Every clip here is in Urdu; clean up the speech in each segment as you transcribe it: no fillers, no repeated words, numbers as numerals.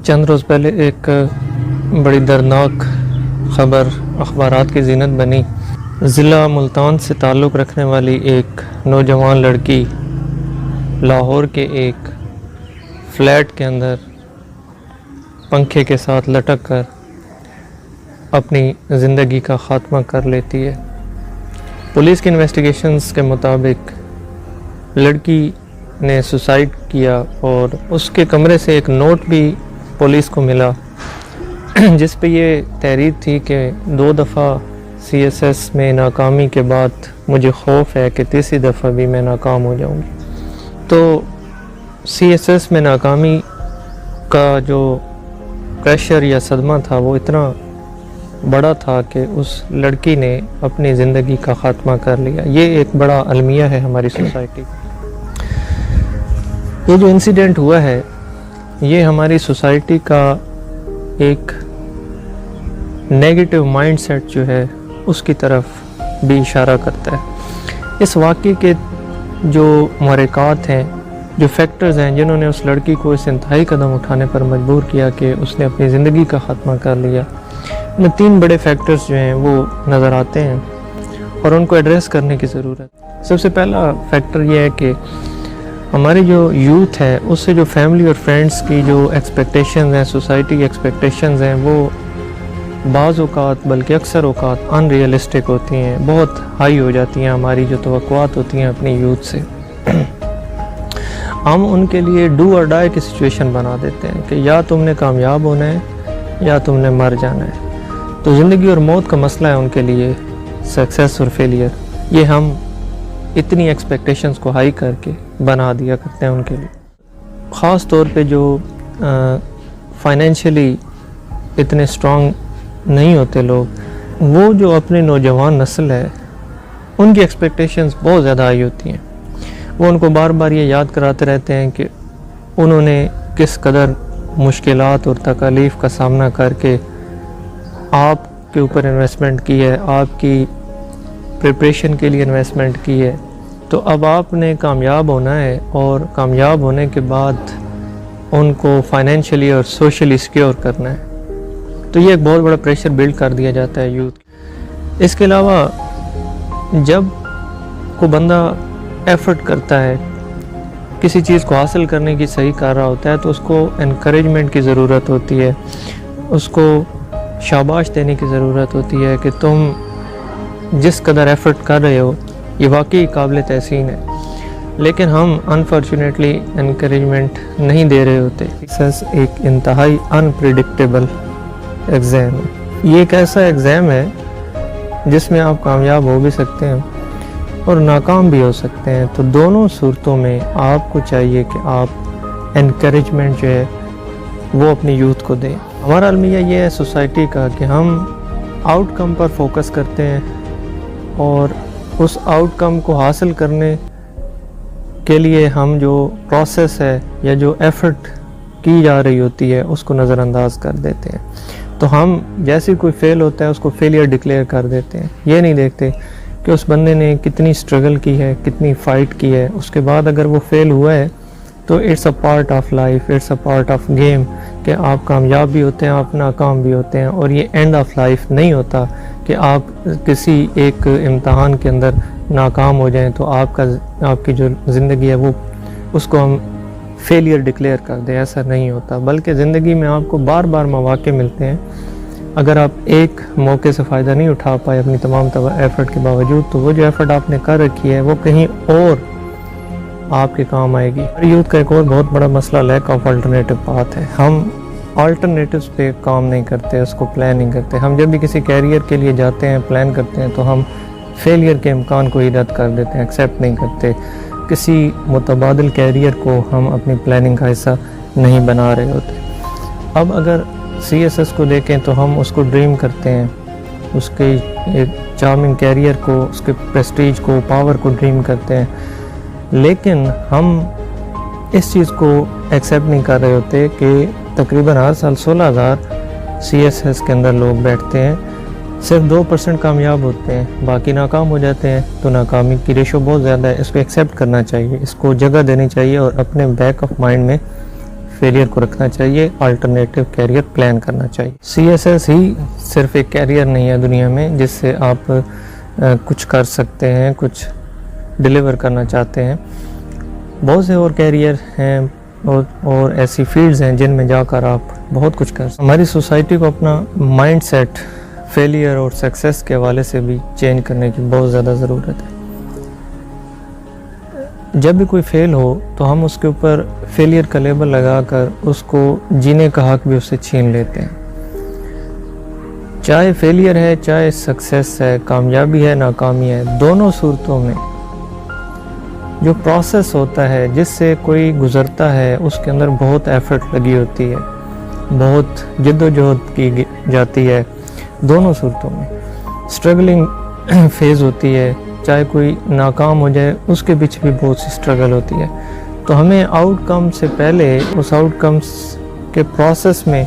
چند روز پہلے ایک بڑی دردناک خبر اخبارات کی زینت بنی۔ ضلع ملتان سے تعلق رکھنے والی ایک نوجوان لڑکی لاہور کے ایک فلیٹ کے اندر پنکھے کے ساتھ لٹک کر اپنی زندگی کا خاتمہ کر لیتی ہے۔ پولیس کی انویسٹیگیشنز کے مطابق لڑکی نے سوسائڈ کیا اور اس کے کمرے سے ایک نوٹ بھی پولیس کو ملا جس پہ یہ تحریر تھی کہ 2 دفعہ CSS میں ناکامی کے بعد مجھے خوف ہے کہ تیسری دفعہ بھی میں ناکام ہو جاؤں گی۔ تو CSS میں ناکامی کا جو پریشر یا صدمہ تھا وہ اتنا بڑا تھا کہ اس لڑکی نے اپنی زندگی کا خاتمہ کر لیا۔ یہ ایک بڑا المیہ ہے ہماری سوسائٹی۔ یہ جو انسیڈنٹ ہوا ہے یہ ہماری سوسائٹی کا ایک نیگیٹو مائنڈ سیٹ جو ہے اس کی طرف بھی اشارہ کرتا ہے۔ اس واقعے کے جو محرکات ہیں، جو فیکٹرز ہیں جنہوں نے اس لڑکی کو اس انتہائی قدم اٹھانے پر مجبور کیا کہ اس نے اپنی زندگی کا خاتمہ کر لیا، ان 3 بڑے فیکٹرز جو ہیں وہ نظر آتے ہیں اور ان کو ایڈریس کرنے کی ضرورت۔ سب سے پہلا فیکٹر یہ ہے کہ ہماری جو یوتھ ہے اس سے جو فیملی اور فرینڈس کی جو ایکسپیکٹیشنز ہیں، سوسائٹی کی ایکسپیکٹیشنز ہیں، وہ بعض اوقات بلکہ اکثر اوقات ان ریئلسٹک ہوتی ہیں، بہت ہائی ہو جاتی ہیں۔ ہماری جو توقعات ہوتی ہیں اپنی یوتھ سے ہم ان کے لیے ڈو اور ڈائی کی سچویشن بنا دیتے ہیں کہ یا تم نے کامیاب ہونا ہے یا تم نے مر جانا ہے۔ تو زندگی اور موت کا مسئلہ ہے ان کے لیے، سکسیس اور فیلئر، یہ ہم اتنی ایکسپیکٹیشنز کو ہائی کر کے بنا دیا کرتے ہیں ان کے لیے۔ خاص طور پہ جو فائنینشلی اتنے اسٹرانگ نہیں ہوتے لوگ، وہ جو اپنے نوجوان نسل ہے ان کی ایکسپیکٹیشنز بہت زیادہ ہائی ہوتی ہیں۔ وہ ان کو بار بار یہ یاد کراتے رہتے ہیں کہ انہوں نے کس قدر مشکلات اور تکالیف کا سامنا کر کے آپ کے اوپر انویسٹمنٹ کی ہے، آپ کی پریپریشن کے لیے انویسٹمنٹ کی ہے، تو اب آپ نے کامیاب ہونا ہے اور کامیاب ہونے کے بعد ان کو فائنینشلی اور سوشلی سیکیور کرنا ہے۔ تو یہ ایک بہت بڑا پریشر بلڈ کر دیا جاتا ہے یوتھ۔ اس کے علاوہ جب کوئی بندہ ایفرٹ کرتا ہے، کسی چیز کو حاصل کرنے کی صحیح کر رہا ہوتا ہے، تو اس کو انکریجمنٹ کی ضرورت ہوتی ہے، اس کو شاباش دینے کی ضرورت ہوتی ہے کہ تم جس قدر ایفرٹ کر رہے ہو یہ واقعی قابل تحسین ہے۔ لیکن ہم انفارچونیٹلی انکریجمنٹ نہیں دے رہے ہوتے۔ ایک انتہائی انپریڈکٹیبل ایگزام ہے۔ یہ ایک ایسا ایگزام ہے جس میں آپ کامیاب ہو بھی سکتے ہیں اور ناکام بھی ہو سکتے ہیں۔ تو دونوں صورتوں میں آپ کو چاہیے کہ آپ انکریجمنٹ جو ہے وہ اپنی یوتھ کو دیں۔ ہمارا المیہ یہ ہے سوسائٹی کا کہ ہم آؤٹ کم پر فوکس کرتے ہیں اور اس آؤٹ کم کو حاصل کرنے کے لیے ہم جو پروسیس ہے یا جو ایفرٹ کی جا رہی ہوتی ہے اس کو نظر انداز کر دیتے ہیں۔ تو ہم جیسے کوئی فیل ہوتا ہے اس کو فیلئر ڈکلیئر کر دیتے ہیں، یہ نہیں دیکھتے کہ اس بندے نے کتنی سٹرگل کی ہے، کتنی فائٹ کی ہے۔ اس کے بعد اگر وہ فیل ہوا ہے تو it's a part of life, it's a part of game, کہ آپ کامیاب بھی ہوتے ہیں، آپ ناکام بھی ہوتے ہیں، اور یہ اینڈ آف لائف نہیں ہوتا کہ آپ کسی ایک امتحان کے اندر ناکام ہو جائیں تو آپ کی جو زندگی ہے وہ اس کو ہم فیلئر ڈکلیئر کر دیں۔ ایسا نہیں ہوتا، بلکہ زندگی میں آپ کو بار بار مواقع ملتے ہیں۔ اگر آپ ایک موقع سے فائدہ نہیں اٹھا پائے اپنی تمام ایفرٹ کے باوجود، تو وہ جو ایفرٹ آپ نے کر رکھی ہے وہ کہیں اور آپ کے کام آئے گی۔ یوتھ کا ایک اور بہت بڑا مسئلہ لیک آف الٹرنیٹو پاتھ ہے۔ ہم آلٹرنیٹیوز پہ کام نہیں کرتے، اس کو پلان نہیں کرتے۔ ہم جب بھی کسی کیریئر کے لیے جاتے ہیں، پلان کرتے ہیں، تو ہم فیلئر کے امکان کو ہی رد کر دیتے ہیں، ایکسیپٹ نہیں کرتے۔ کسی متبادل کیریئر کو ہم اپنی پلاننگ کا حصہ نہیں بنا رہے ہوتے۔ اب اگر CSS کو دیکھیں تو ہم اس کو ڈریم کرتے ہیں، اس کے ایک چارمنگ کیریئر کو، اس کے پریسٹیج کو، پاور کو ڈریم کرتے ہیں، لیکن ہم اس چیز کو ایکسیپٹ نہیں کر رہے ہوتے کہ تقریباً ہر سال 16,000 CSS کے اندر لوگ بیٹھتے ہیں، صرف 2% کامیاب ہوتے ہیں، باقی ناکام ہو جاتے ہیں۔ تو ناکامی کی ریشو بہت زیادہ ہے، اس کو ایکسیپٹ کرنا چاہیے، اس کو جگہ دینی چاہیے اور اپنے بیک آف مائنڈ میں فیلئر کو رکھنا چاہیے, الٹرنیٹیو کیریئر پلان کرنا چاہیے. CSS ہی صرف ایک کیریئر نہیں ہے دنیا میں جس سے آپ کچھ کر سکتے ہیں, کچھ ڈیلیور کرنا چاہتے ہیں. بہت سے اور کیریئر ہیں اور ایسی فیلڈز ہیں جن میں جا کر آپ بہت کچھ کر سکتے ہیں. ہماری سوسائٹی کو اپنا مائنڈ سیٹ فیلئر اور سکسیس کے حوالے سے بھی چینج کرنے کی بہت زیادہ ضرورت ہے. جب بھی کوئی فیل ہو تو ہم اس کے اوپر فیلئر کا لیبل لگا کر اس کو جینے کا حق بھی اس سے چھین لیتے ہیں. چاہے فیلئر ہے, چاہے سکسیس ہے, کامیابی ہے, ناکامی ہے, دونوں صورتوں میں جو پروسیس ہوتا ہے جس سے کوئی گزرتا ہے اس کے اندر بہت ایفرٹ لگی ہوتی ہے, بہت جد و جہد کی جاتی ہے. دونوں صورتوں میں اسٹرگلنگ فیز ہوتی ہے, چاہے کوئی ناکام ہو جائے اس کے پیچھے بھی بہت سی اسٹرگل ہوتی ہے. تو ہمیں آؤٹ کم سے پہلے اس آؤٹ کمس کے پروسیس میں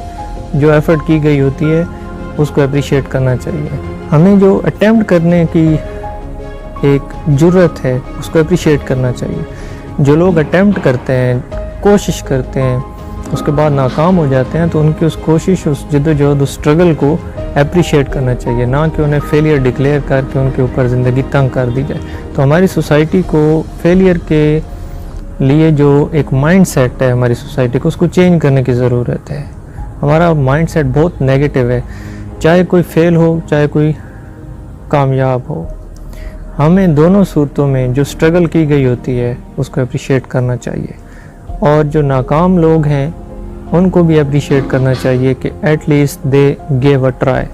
جو ایفرٹ کی گئی ہوتی ہے اس کو اپریشیٹ کرنا چاہیے. ہمیں جو اٹیمپٹ کرنے کی ایک جرت ہے اس کو اپریشیٹ کرنا چاہیے. جو لوگ اٹیمپٹ کرتے ہیں, کوشش کرتے ہیں, اس کے بعد ناکام ہو جاتے ہیں تو ان کی اس کوشش, اس جد و جہد, اس اسٹرگل کو اپریشیٹ کرنا چاہیے, نہ کہ انہیں فیلئر ڈکلیئر کر کے ان کے اوپر زندگی تنگ کر دی جائے. تو ہماری سوسائٹی کو فیلئر کے لیے جو ایک مائنڈ سیٹ ہے ہماری سوسائٹی کو, اس کو چینج کرنے کی ضرورت ہے. ہمارا مائنڈ سیٹ بہت نیگیٹو ہے, چاہے کوئی فیل ہو چاہے کوئی کامیاب ہو. ہمیں دونوں صورتوں میں جو اسٹرگل کی گئی ہوتی ہے اس کو اپریشیٹ کرنا چاہیے, اور جو ناکام لوگ ہیں ان کو بھی اپریشیٹ کرنا چاہیے کہ at least they gave a try.